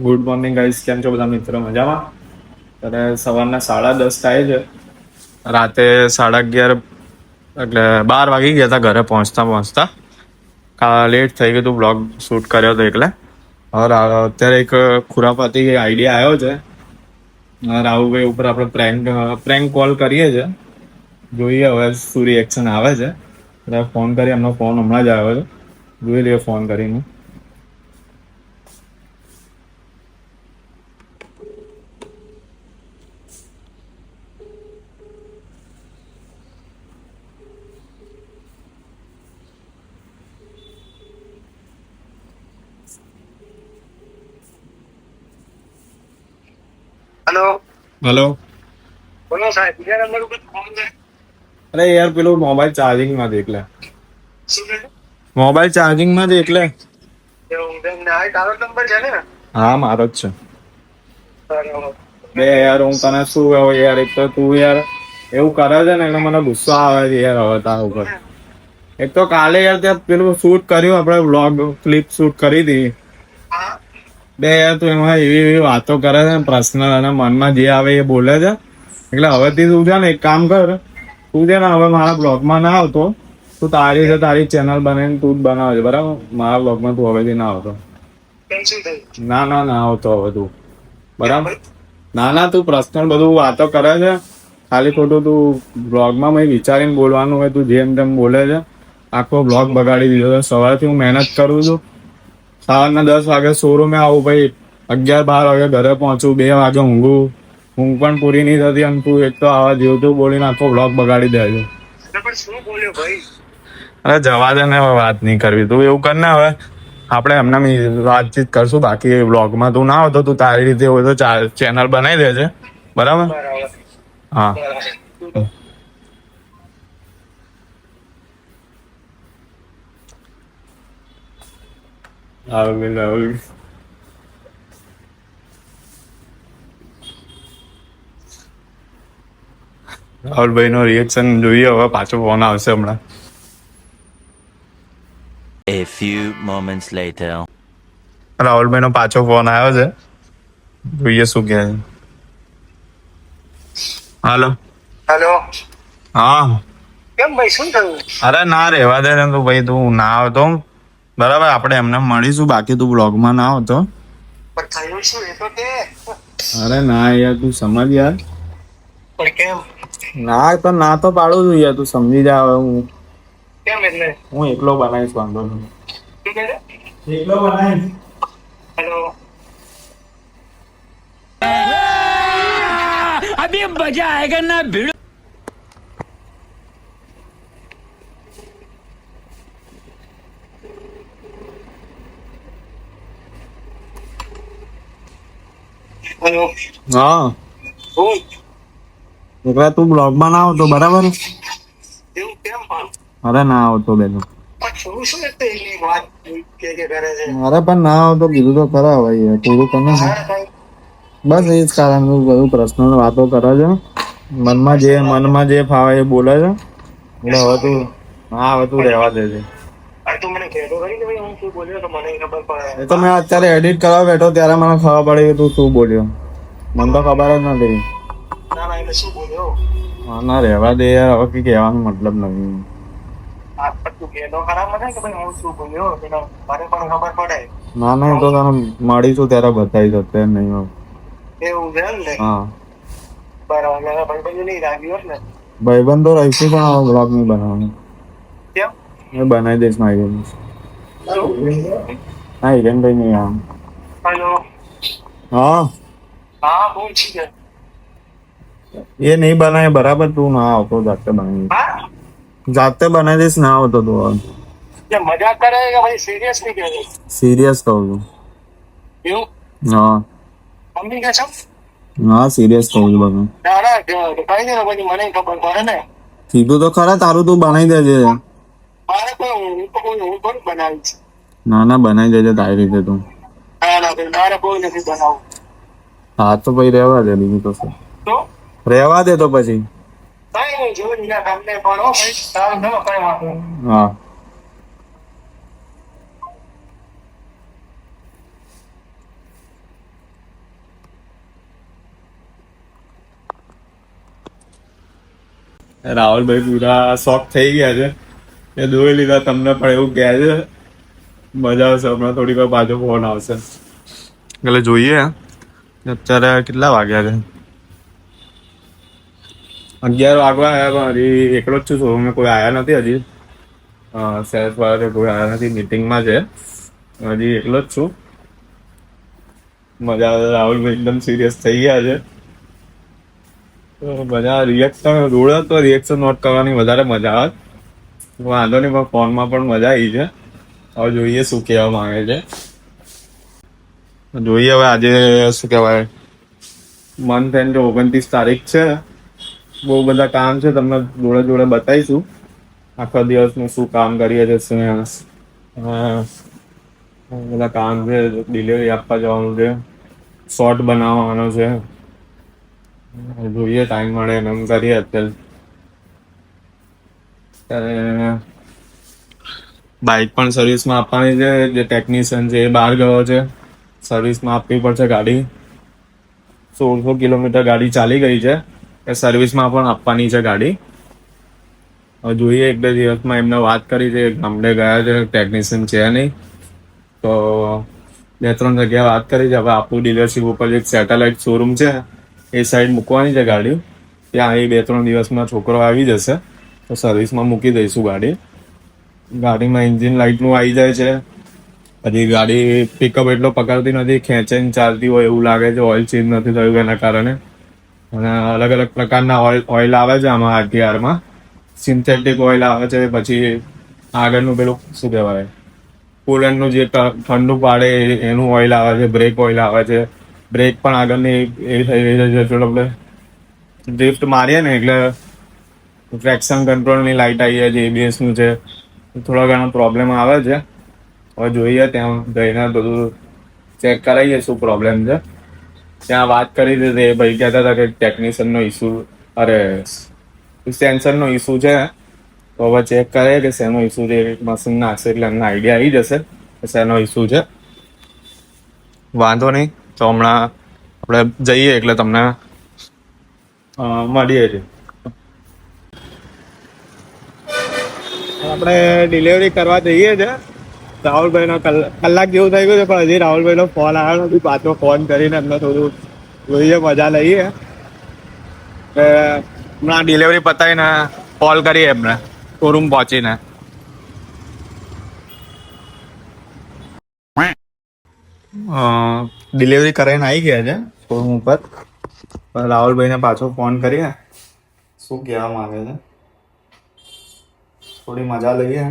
Good morning guys, કેમ છો બધા મિત્રો? મજામાં? ત્યારે સવારના 10:30 થાય છે. રાતે 11:30 એટલે 12 વાગી ગયા હતા ઘરે પહોંચતા લેટ થઈ ગયું હતું. બ્લોગ શૂટ કર્યો હતો એટલે અત્યારે એક ખુરાપાતી આઈડિયા આવ્યો છે. રાહુલભાઈ ઉપર આપણે પ્રેન્ક કોલ કરીએ છીએ. જોઈએ હવે શું રિએક્શન આવે છે. ફોન કરી, એમનો ફોન હમણાં જ આવ્યો છે. જોઈ લઈએ ફોન કરીને. હેલો. બોલો સાહેબ, બીજા નંબર ઉપર ફોન છે. અરે યાર, પેલું મોબાઈલ ચાર્જિંગમાં છે એટલે. શું કહે? મોબાઈલ ચાર્જિંગમાં છે એટલે. એવું બેન, આ તારો જ નંબર છે ને? હા, મારો જ છે. બરાબર. બે યાર, હું તને શું કહું યાર, એક તો તું યાર એવું કરે છે ને એટલે મને ગુસ્સો આવે છે યાર હવે તારા ઉપર. એક તો કાલે યાર ત્યાં પેલું શૂટ કર્યું, આપણે વ્લોગ ક્લિપ શૂટ કરી હતી. હા. બે યાર, તું એમાં એવી વાતો કરે છે ને, પર્સનલ અને મનમાં જે આવે એ બોલે છે. એટલે હવેથી તું છે ને એક કામ કર, તું છે ને હવે મારા બ્લોગમાં ના આવતો. તું તારી ચેનલ બનાવીને તું જ બનાવજે, બરાબર? મારા બ્લોગમાં તું હવેથી ના આવતો. કેન્સલ થઈ. ના આવતો હવે તું, બરાબર? ના, તું પર્સનલ બધું વાતો કરે છે. ખાલી ખોટું તું બ્લોગમાં મેં વિચારીને બોલવાનું હોય, તું જેમ તેમ બોલે છે. આખો બ્લોગ બગાડી દીધો છે. સવારથી હું મહેનત કરું છું. સવારના 10 વાગે શોરૂમે આવું, ભાઈ 11-12 વાગે ઘરે પહોંચું, 2 વાગે ઊંઘું પણ પૂરી નહીં થતી. અને તું એક તો આવા જેવતું બોલીને આખો બ્લોગ બગાડી દે છે. પણ શું બોલ્યો ભાઈ? અરે જવા દે ને, હવે વાત નહીં કરવી. તું એવું કર ને, હવે આપણે એમને વાતચીત કરશું. બાકી બ્લોગમાં તું ના આવતો, તું તારી રીતે હોય તો ચેનલ બનાવી દેજે, બરાબર? બરાબર. હા. રાહુલભાઈ નો રિએક્શન જોઈએ. હવે પાછો ફોન આવશે હમણાં. A few moments later. રાહુલભાઈ નો પાછો ફોન આવ્યો છે. જોઈએ શું કહે છે. હાલો. હેલો. હા. કેમ ભાઈ, શું થયું? અરે ના, રહેવા દે ને તું ભાઈ, તું ના આવતો બરાબર. આપણે એમને મળીશું. બાકી તું બ્લોગમાં ના આવતો. પણ થયું શું એ તો કે. અરે ના યાર, તું સમજ યાર. પણ કેમ? ના તો પાડું છું યાર, તું સમજી જા. હવે કેમ એટલે? હું એકલો બનાવીશ, વાંધો નહીં. શું કહે છે? એકલો બનાવીશ. હેલો. अभी मजा आएगा ना भिड़. હેલો. હા, બોલ. એકલા તું બ્લોગમાં ના આવતો, બરાબર? એવું કેમ પણ? અરે ના આવતો બેન. પણ શું શું એટલે એની વાત કે કરે છે? અરે પણ ના આવતો, કીધું તો ખરા ભાઈ યાર, થોડું કર ને. હા ભાઈ. બસ એ જ કારણ, બધું પર્સનલ વાતો કરે છે. મનમાં જે ફાવે એ બોલે છે. એટલે હવે તું રહેવા દેજે. અરે તું મને કહેતો ખરી કે ભાઈ હું શું બોલ્યો તો મને ખબર પડે. એ તો મેં અત્યારે એડિટ કરવા બેઠો ત્યારે મને ખબર પડી કે તું શું બોલ્યો. મને તો ખબર જ નથી. ના એટલે શું બોલ્યો? ના રહેવા દે યાર, હવે કઈ કહેવાનો મતલબ નથી. આ પણ તું કહેતો ખરા મને કે ભાઈ હું શું બોલ્યો એટલે મને પણ ખબર પડે. ના એ તો તને મળીશું ત્યારે બતાવીશ, અત્યારે નહીં હવે. એવું છે એમ ને? હા. બરાબર. ભાઈ નહીં રાખ્યું ને? ભાઈબંધ તો રહીશું, પણ હવે બ્લોગ નહીં બનાવવાનું. કેમ? મેં બનાવી દઈશ મારી ગેમ. હા, હિરેનભાઈ નહીં આમ. હેલો. હા. હા બોલ છે. એ નહીં બનાવે બરાબર, તું ના આવતો, જાતે બનાવી હા જાતે બનાવી દઈશ. ના આવતો તું હવે. જે મજાક કરે કે ભાઈ સિરિયસલી કહે છે? સિરિયસ કહું છું. એવું? હા. મમ્મી કે છો? હા, સિરિયસ કહું છું બધું. ના કહી દે પછી મને ખબર પડે ને. કીધું તો ખરા, તારું તું બનાવી દેજે. મારે હું થોડું બનાવીશ. ના બનાવી દેજે તારી રીતે તું. ના ભાઈ મારે કોઈ નથી બનાવવું. હા તો પછી રહેવા દે, બીજું તો શું. તો રહેવા દે તો પછી. કઈ નહીં, જોઈ તમને પણ હો ભાઈ, સારું ચલો, કઈ વાંધો નહીં. હા. રાહુલભાઈ પૂરા શોખ થઈ ગયા છે એ જોઈ લીધા તમને પણ એવું કહે છે. મજા આવશે હમણાં થોડીક વાર પાછો ફોન આવશે એટલે જોઈએ. અત્યારે કેટલા વાગ્યા છે? 11 વાગવા આવ્યા પણ હજી એકલો જ છું. શોરૂમે કોઈ આવ્યા નથી હજી. સેલ્સ વાળા કોઈ આવ્યા નથી, મિટિંગમાં છે. હજી એકલો જ છું. મજા આવે. રાહુલભાઈ એકદમ સિરિયસ થઈ ગયા છે. તો બધા રિએક્શન રોડ તો રિએક્શન નોટ કરવાની વધારે મજા આવે. વાંધો નહીં, પણ ફોનમાં પણ મજા આવી છે. હવે જોઈએ શું કહેવા માંગે છે. જોઈએ હવે આજે શું કહેવાય, મંથ એન્ડ 29 તારીખ છે. બહુ બધા કામ છે, તમને જોડે જોડે બતાવીશું આખા દિવસનું શું કામ કરીએ છીએ. શું બધા કામ છે, ડિલિવરી આપવા જવાનું છે, શોર્ટ બનાવવાનો છે. જોઈએ ટાઈમ મળે એમ કરીએ. અત્યારે બાઇક પણ સર્વિસમાં આપવાની છે. જે ટેકનિશિયન છે એ બહાર ગયો છે, સર્વિસમાં આપવી પડશે ગાડી. 1600 કિલોમીટર ગાડી ચાલી ગઈ છે, એ સર્વિસમાં પણ આપવાની છે ગાડી. હવે જોઈએ 1-2 દિવસમાં એમને વાત કરી છે. ગામડે ગયા છે, ટેકનિશિયન છે નહીં, તો 2-3 જગ્યાએ વાત કરી છે. હવે આપણું ડીલરશીપ ઉપર એક સેટેલાઇટ શોરૂમ છે, એ સાઈડ મૂકવાની છે ગાડી. ત્યાં એ 2-3 દિવસમાં છોકરો આવી જશે તો સર્વિસમાં મૂકી દઈશું ગાડી. ગાડીમાં એન્જિન લાઇટનું આવી જાય છે. હજી ગાડી પિકઅપ એટલો પકડતી નથી, ખેંચાઈને ચાલતી હોય એવું લાગે છે. ઓઇલ ચેન્જ નથી થયું એના કારણે. અને અલગ અલગ પ્રકારના ઓઇલ આવે છે આમાં. RTRમાં સિન્થેટિક ઓઇલ આવે છે, પછી આગળનું પેલું શું કહેવાય, કુલરનું જે ઠંડુ પાડે એનું ઓઇલ આવે છે, બ્રેક ઓઇલ આવે છે. બ્રેક પણ આગળની એ થઈ રહી છે. એટલે આપણે ડ્રિફ્ટ મારીએ ને એટલે ટ્રેક્શન કંટ્રોલની લાઇટ આવી જાય છે, ABSનું છે, થોડા ઘણા પ્રોબ્લેમ આવે છે. હવે જોઈએ ત્યાં જઈને બધું ચેક કરાવીએ શું પ્રોબ્લેમ છે. ત્યાં વાત કરી હતી, એ ભાઈ કહેતા હતા કે ટેકનિશિયનનો ઇસ્યુ, અરે સેન્સરનો ઇસ્યુ છે. તો હવે ચેક કરીએ કે શેનો ઇસ્યુ છે. મશીન નાખશે એટલે અમને આઈડિયા આવી જશે કે શેનો ઇસ્યુ છે. વાંધો નહીં, તો હમણાં આપણે જઈએ એટલે તમને મળીએ છીએ. આપણે ડિલિવરી કરવા જઈએ છે. રાહુલભાઈનો કલાક જેવું થઈ ગયું છે, પણ હજી રાહુલભાઈનો ફોન આવ્યો નથી. પાછો ફોન કરીને એમને થોડું જોઈએ, મજા લઈએ. હમણાં ડિલિવરી પતાવીને કોલ કરીએ એમને શોરૂમ પહોંચીને. ડિલિવરી કરાવીને આવી ગયા છે શોરૂમ ઉપર. રાહુલભાઈને પાછો ફોન કરીએ, શું કહેવા માંગે છે. થોડી મજા લઈએ.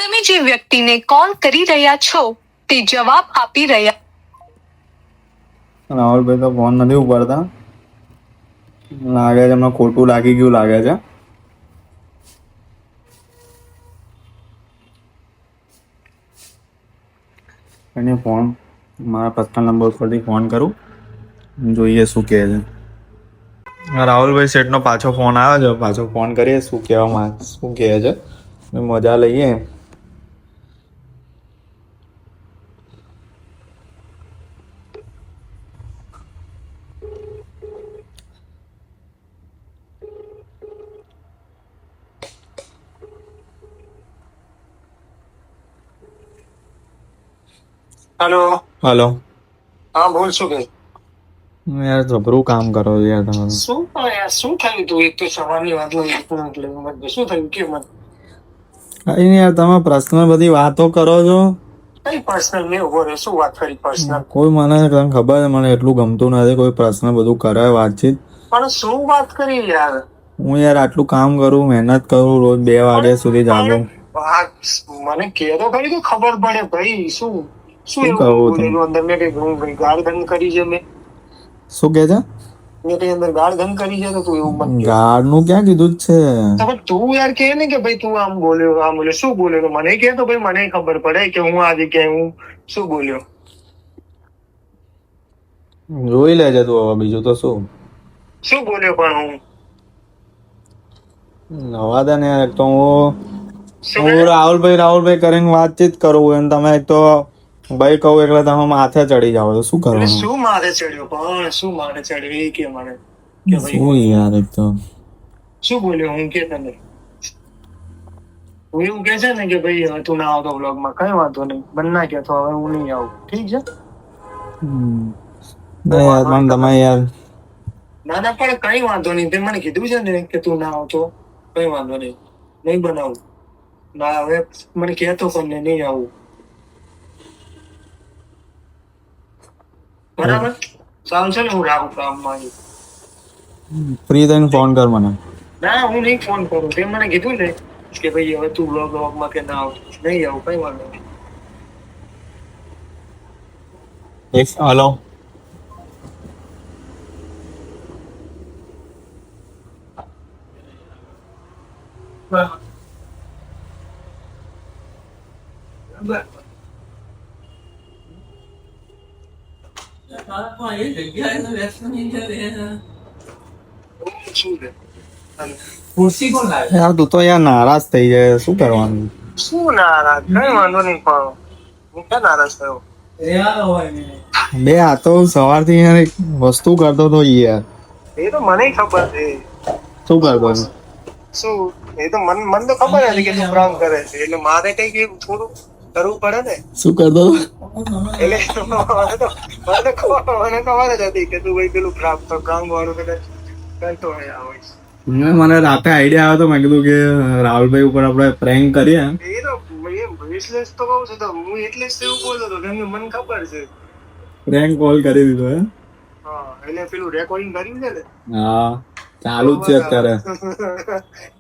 તમે જે વ્યક્તિને કોલ કરી રહ્યા છો તે જવાબ આપી રહ્યા. રાહુલભાઈ તો ફોન નથી ઉપાડતા. લાગે છે એમને ખોટું લાગી ગયું લાગે છે. એને ફોન મારા પર્સનલ નંબર પરથી ફોન કરું, જોઈએ શું કહે છે. રાહુલભાઈ શેઠનો પાછો ફોન આવ્યો છે. પાછો ફોન કરીએ, શું શું કહે છે. મજા લઈએ. હેલો. હલો. હા બોલ, શું કે? યાર જબરું કામ કરો છો યાર તમે. શું પણ યાર, શું થયું તું? એક તો સવારની વાત લઈ એટલે શું થયું કે મને? કઈ નહીં યાર, તમે પર્સનલ બધી વાતો કરો છો. કઈ પર્સનલ નહીં, ઉભો રહે. શું વાત કરી પર્સનલ? કોઈ મને તને ખબર છે, મને એટલું ગમતું નથી કોઈ પર્સનલ બધું કરે વાતચીત. પણ શું વાત કરી યાર? હું યાર આટલું કામ કરું, મહેનત કરું, રોજ 2 વાગ્યા સુધી જાગું. મને કે તો ખરી તો ખબર પડે ભાઈ. શું શું એવું કહું તમે? બોલેલું અંદર? મેં કઈ ગાળ ગંધ કરી છે? મેં શું કે છે? કઈ અંદર ગાળ ગંધ કરી છે? તો તું એવું મત કે. ગાડનું ક્યાં કીધું જ છે? તો પણ તું યાર કે ને કે ભાઈ તું આમ બોલ્યો શું બોલ્યો? મને કે તો ભાઈ મને ખબર પડે કે હું આ જગ્યાએ હું શું બોલ્યો. જોઈ લેજે તું હવે, બીજું તો શું. શું બોલ્યો પણ હું? નવા દે ને યાર, એક તો હું શું હું રાહુલભાઈ કરીને વાતચીત કરું અને તમે એક તો ભાઈ કહું એટલે તમે માથે ચડી જાઓ તો શું એટલે કરવાનું? શું મારે ચડ્યો? પણ શું મારે ચડ્યો એ કે મને કે ભાઈ શું યાર, એક તો શું બોલ્યો હું કે તને? હું એવું કે છે ને કે ભાઈ હવે તું ના આવતો વ્લોગમાં, કઈ વાંધો નહીં, બન ના કે તો હવે હું નહીં આવું, ઠીક છે? ના યાર પણ તમે યાર ના ના પણ કઈ વાંધો નહીં, તે મને કીધું છે ને કે તું ના આવતો, કઈ વાંધો નહીં, નહીં બનાવું. ના હવે મને કહેતો પણ નહીં આવું, બરાબર? સારું છે ને, હું રાખું કામમાં. ફ્રી થઈને ફોન કર મને. ના હું નહીં ફોન કરું, તે મને કીધું ને કે ભાઈ હવે તું વ્લોગમાં કે ના આવતો, નહીં આવું, કઈ વાંધો નહીં. હલો શું છે? યાર તું તો યાર નારાજ થઈ જાય, શું કરવાનું? શું નારાજ? કઈ વાંધો નહીં, પણ હું ક્યાં નારાજ થયો? બે આ તો સવારથી યાર એક વસ્તુ કરતો તો યાર. એ તો મને ખબર છે. શું કરતો હતો? શું? એ તો મને તો ખબર હતી કે તું પ્રાંક કરે છે, એટલે મારે કઈક એવું થોડું કરવું પડે ને. શું કરતો હતો? એટલે મને ખબર જ હતી કે તું ભાઈ પેલું પ્રાંક વાળું કદાચ કરતો હોય આ હોય. મને રાતે આઈડિયા આવ્યો તો, મેં કીધું કે રાહુલભાઈ ઉપર આપણે પ્રેન્ક કરીએ. એ તો એટલે જ તો કહું છું, તો હું એટલે જ એવું બોલતો હતો કેમ કે મને ખબર છે. પ્રેન્ક કોલ કરી દીધો હે? હા, એટલે પેલું રેકોર્ડિંગ કર્યું છે ને. હા ચાલુ જ છે અત્યારે.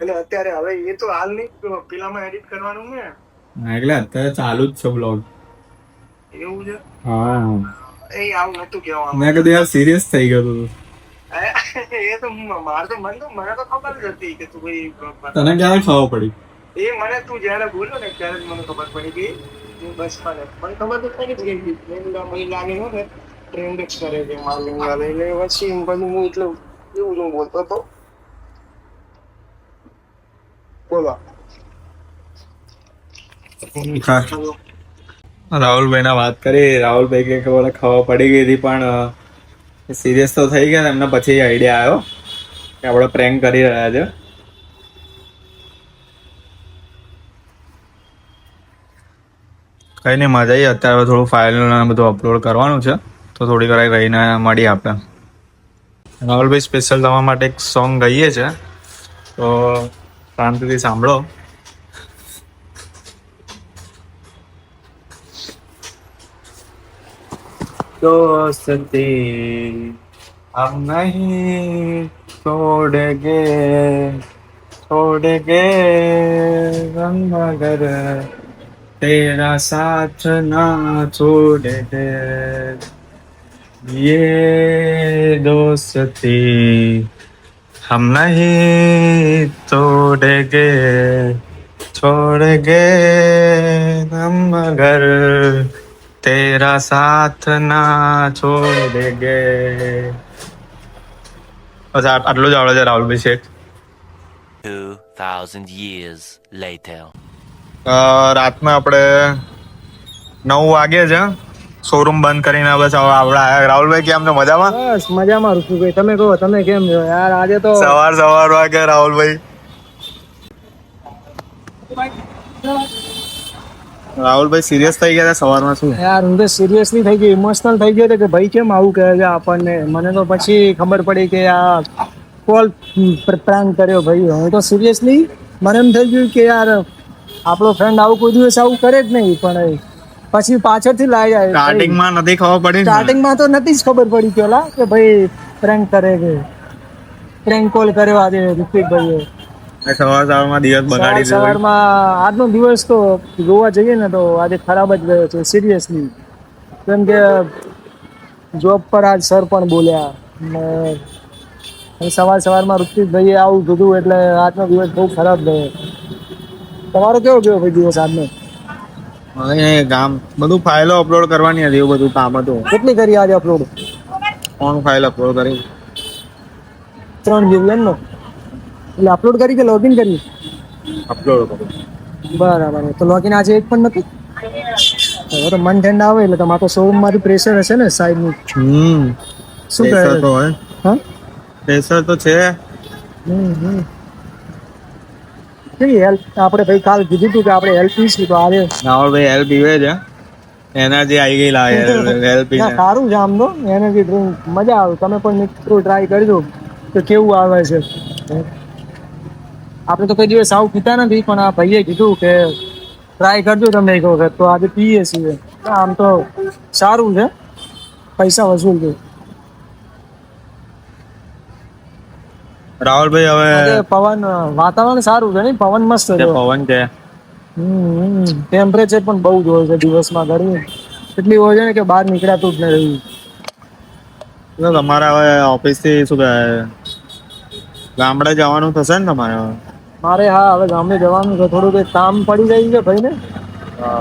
એટલે અત્યારે હવે એ તો હાલ નહીં, પેલામાં એડિટ કરવાનું ને. એટલે અત્યારે ચાલુ જ છે બ્લોગ. એવું છે? હા એ આવું નતું કેવાનું. મેં કીધું યાર સિરિયસ થઈ ગયો તું. એ તો મને તો ખબર જ હતી કે તું ભાઈ તને ક્યારે ખબર પડી? એ મને તું જયારે બોલ્યો ને ત્યારે જ મને ખબર પડી ગઈ. હું બસ મને ખબર તો પડી જ ગઈ મને લાગે ને ટ્રેન્ડ જ કરે છે મારું વાલે, એટલે પછી બધું હું એટલું એવું જ હું બોલતો હતો. બોલો. રાહુલભાઈ ના વાત કરી, રાહુલભાઈ કે મને ખબર પડી ગઈ હતી પણ સિરિયસ તો થઈ ગયા. એમને પછી આઈડિયા આવ્યો કે આપણે પ્રેન્ક કરી રહ્યા છે. કઈ નહીં, મજા આવી. અત્યારે થોડું ફાઇલ બધું અપલોડ કરવાનું છે, તો થોડી વાર રહીને મળીએ આપણે. રાહુલભાઈ સ્પેશિયલ તમારા માટે એક સોંગ ગાઈએ છે, તો શાંતિથી સાંભળો. दोस्ती हम नहीं छोड़ेंगे हम मगर तेरा साथ ना छोड़ेंगे ये दोस्ती हम नहीं तोड़ेंगे छोड़ेंगे हम मगर तेरा साथ ना छोड़ेंगे. બસ આટલું જ આવડે છે રાહુલભાઈ શેખ. 2000 years later. રાતના આપણે 9 વાગે છે, શોરૂમ બંધ કરીને બસ હવે આપણે આયા. રાહુલભાઈ કેમ છો? મજામાં? બસ મજામાં ઋતુભાઈ, તમે કહો, તમે કેમ છો યાર? આજે તો સવાર વાગે રાહુલભાઈ સિરિયસ થઈ ગયા સવારમાં. શું યાર, હું તો સિરિયસલી થઈ ગયો, ઇમોશનલ થઈ ગયો કે ભાઈ કેમ આવું કહે છે આપણને. મને તો પછી ખબર પડી કે આ કોલ પ્રાંક કર્યો ભાઈ. હું તો સિરિયસલી મને એમ થઈ ગયું કે યાર આપણો ફ્રેન્ડ આવું કોઈ દિવસ આવું કરે જ નહીં, પણ પછી પાછળથી લાવી જાય. સ્ટાર્ટિંગમાં નથી ખબર પડી? સ્ટાર્ટિંગમાં તો નથી જ ખબર પડી પેલા કે ભાઈ પ્રેન્ક કરે છે, પ્રેન્ક કોલ કર્યો આજે ઋત્વિકભાઈએ. સવારમાં દિવસ બગાડી દીધો. સવારમાં આજનો દિવસ તો જોવા જઈએ ને તો આજે ખરાબ જ ગયો છે સિરિયસલી. કેમ કે જોબ પર આજ સર પણ બોલ્યા ને સવારમાં ઋત્વિકભાઈએ આવું કીધું એટલે આજનો દિવસ બહુ ખરાબ ગયો. તમારો કેવો ગયો ભાઈ દિવસ આજનો? હવે ગામ બધું ફાઇલો અપલોડ કરવાની હતી, એવું બધું કામ હતું. કેટલી કરી આજે અપલોડ? 3 ફાઇલ અપલોડ કરી. 3 જેવી એમ ને? એટલે અપલોડ કરી કે લોગિન કરી? અપલોડ કરી. બરાબર. તો લોગિન આજે એક પણ નથી? હવે તો મન ઠંડા આવે એટલે તમારે તો શોરૂમ માંથી પ્રેશર હશે ને સાઈડનું? શું કહે પ્રેશર છે? તો હોય. હા? પ્રેશર તો છે. કેવી હેલ્પ આપણે ભાઈ કાલ કીધું હતું કે આપણે હેલ્પ પીશું તો આજે રાહુલભાઈ હેલ્પ પીવે છે. એનર્જી આવી ગઈ લાગે હેલ્પ પીને. ના સારું છે આમ તો એનર્જી ડ્રિંક મજા આવે. તમે પણ મિત્રો ટ્રાય કરજો તો કેવું આવે છે. આપણે તો કોઈ દિવસ આવું પીતા નથી, પણ આ ભાઈએ કીધું કે ટ્રાય કરજો તમે એક વખત, તો આજે પીએ છીએ. આમ તો સારું છે, પૈસા વસૂલ છે. રાહુલભાઈ હવે આજે પવન વાતાવરણ સારું છે ને, પવન મસ્ત છે. પવન છે. ટેમ્પરેચર પણ બહુ જ હોય છે દિવસમાં. ગરમી એટલી હોય છે ને કે બહાર નીકળાતું જ નથી. તમારે હવે ઓફિસ થી શું કહે ગામડે જવાનું થશે ને તમારે? મારે હા હવે ગામડે જવાનું છે. થોડું કંઈક કામ પડી ગયું છે ભાઈ ને,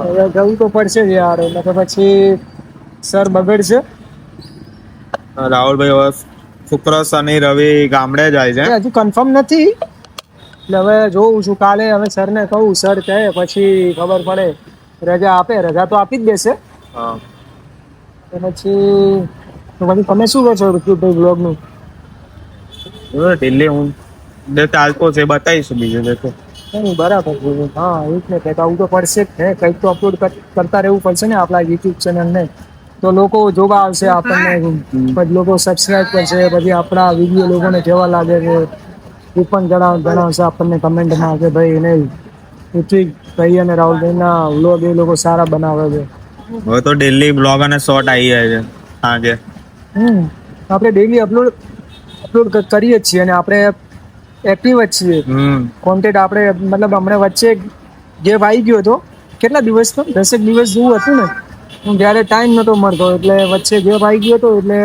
હવે જવું તો પડશે જ યાર. એટલે કે પછી સર બગડશે. રાહુલભાઈ હવે શુક્ર શનિ રવિ ગામડે જાય છે. હજુ કન્ફર્મ નથી એટલે હવે જોઉં છું. કાલે હવે સર ને કહું, સર કહે પછી ખબર પડે. રજા આપે, રજા તો આપી જ દેશે. પછી તમે શું કહો છો ઋત્વિકભાઈ બ્લોગનું? દિલ્હી હું ચાલતો છે બતાવીશું બીજું તો. નહીં બરાબર છે. હા એ જ ને, કંઈક આવું તો પડશે જ ને. કંઈક તો અપલોડ કરતા રહેવું પડશે ને આપણા યુટ્યુબ ચેનલને. તો લોકો જોવા આવશે આપણને, પછી લોકો સબસ્ક્રાઇબ કરશે, પછી આપણા વિડીયો લોકોને કેવા લાગે છે એ પણ જણાવશે આપણને કમેન્ટમાં કે ભાઈ નહીં ઋત્વિકભાઈ અને રાહુલભાઈના વ્લોગ એ લોકો સારા બનાવે છે. હવે તો ડેલી બ્લોગ અને શોર્ટ આવી જાય છે સાંજે. આપણે ડેઈલી અપલોડ કરીએ જ છીએ અને આપણે એક્ટિવ જ છીએ. કોન્ટેન્ટ આપણે મતલબ હમણાં વચ્ચે ગેપ આવી ગયો હતો. કેટલા દિવસ તો 10 દિવસ જેવું હતું ને, હું જ્યારે ટાઈમ નહોતો મળતો એટલે વચ્ચે ગેપ આવી ગયો હતો એટલે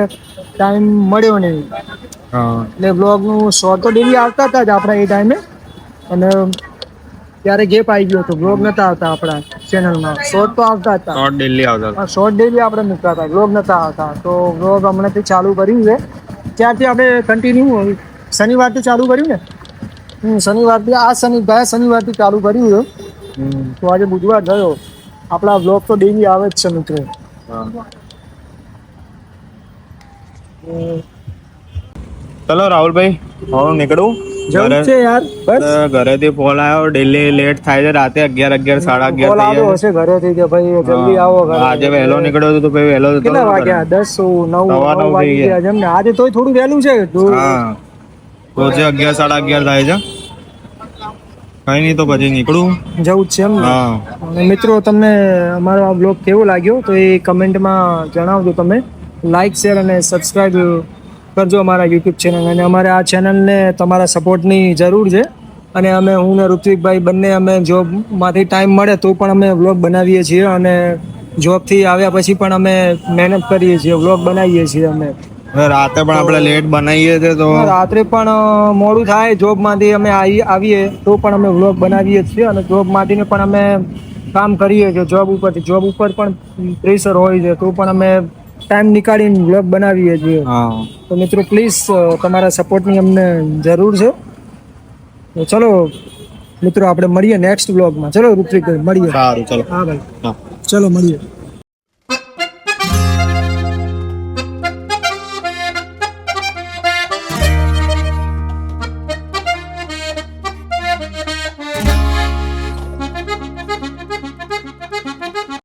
ટાઈમ મળ્યો નહીં. એટલે બ્લોગનું શોર્ટ તો ડેલી આવતા હતા જ આપણા એ ટાઈમે, અને ત્યારે ગેપ આવી ગયો હતો. બ્લોગ નતા આવતા આપણા ચેનલમાં. શોર્ટ તો આવતા હતા, શોર્ટ ડેલી આવતા. શોર્ટ ડેલી આપણે મૂકતા હતા, બ્લોગ નતા આવતા. તો બ્લોગ હમણાંથી ચાલુ કર્યું છે. ત્યારથી આપણે કન્ટિન્યુ શનિવારથી ચાલુ કર્યું ને. શનિવારથી ગયા શનિવારથી ચાલુ કર્યું છે. તો આજે બુધવાર થયો. આપણા બ્લોગ તો ડેલી આવે જ છે મિત્રો. ચલો રાહુલભાઈ, હું નીકળું. જવું છે યાર. બસ ઘરેથી ફોન આવ્યો, ડેલી લેટ થાય છે. રાતે 11, 11, 11:30 કોલ આવ્યો હશે ઘરેથી કે ભાઈ જલ્દી આવો ઘરે. આજે વહેલો નીકળ્યો હતો તો ભાઈ વહેલો કેટલા વાગ્યા? 10, 9 વાગી ગયા છે એમ ને. આજે તોય થોડું વહેલું છે. રોજે 11, 11:30 થાય છે. કઈ નહીં તો પછી નીકળું. જવું જ છે એમ ને. મિત્રો તમને અમારો આ બ્લોગ કેવો લાગ્યો તો એ કમેન્ટમાં જણાવજો. તમે લાઈક, શેર અને સબસ્ક્રાઈબ કરજો અમારા યુટ્યુબ ચેનલ. અને અમારે આ ચેનલને તમારા સપોર્ટની જરૂર છે. અને હું ને ઋત્વિકભાઈ બંને અમે જોબમાંથી ટાઈમ મળે તો પણ અમે વ્લોગ બનાવીએ છીએ, અને જોબથી આવ્યા પછી પણ અમે મહેનત કરીએ છીએ, વ્લોગ બનાવીએ છીએ. અમે રાતે પણ આપણે લેટ બનાવીએ છીએ તો રાત્રે પણ મોડું થાય. જોબમાંથી અમે આવીએ તો પણ અમે વ્લોગ બનાવીએ છીએ, અને જોબમાંથી પણ અમે કામ કરીએ છીએ. જોબ ઉપર પણ પ્રેશર હોય છે તો પણ અમે ટાઈમ નીકાળીને વ્લોગ બનાવીએ છીએ. તો મિત્રો પ્લીઝ તમારા સપોર્ટની અમને જરૂર છે. તો ચલો મિત્રો આપણે મળીએ નેક્સ્ટ વ્લોગમાં. ચલો ઋત્વિક મળીએ. સારું, ચલો. હા ભાઈ, ચલો મળીએ.